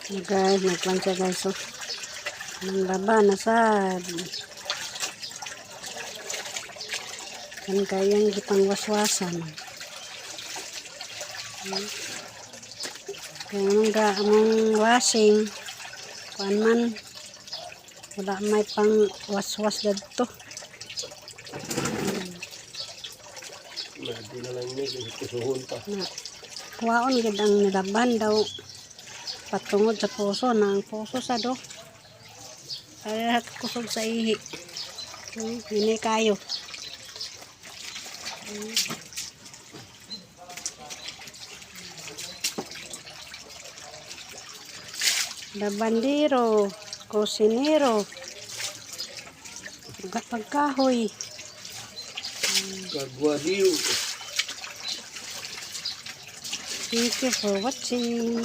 Guys, nagplancha guys. So, ang laban na sad. Kan kayang gipangwaswasan. Kaya among washing. Kuan man. Wala may pang waswas dito. Hindi na lang may kusuhon pa. Kuwaon gid ang nilaban daw. Patungod sa puso na ang puso sa do. Kaya kusog sa ihi. Hindi kayo. Labandero, kusinero, pagkahoy. Kagwadiyo. Thank you for watching.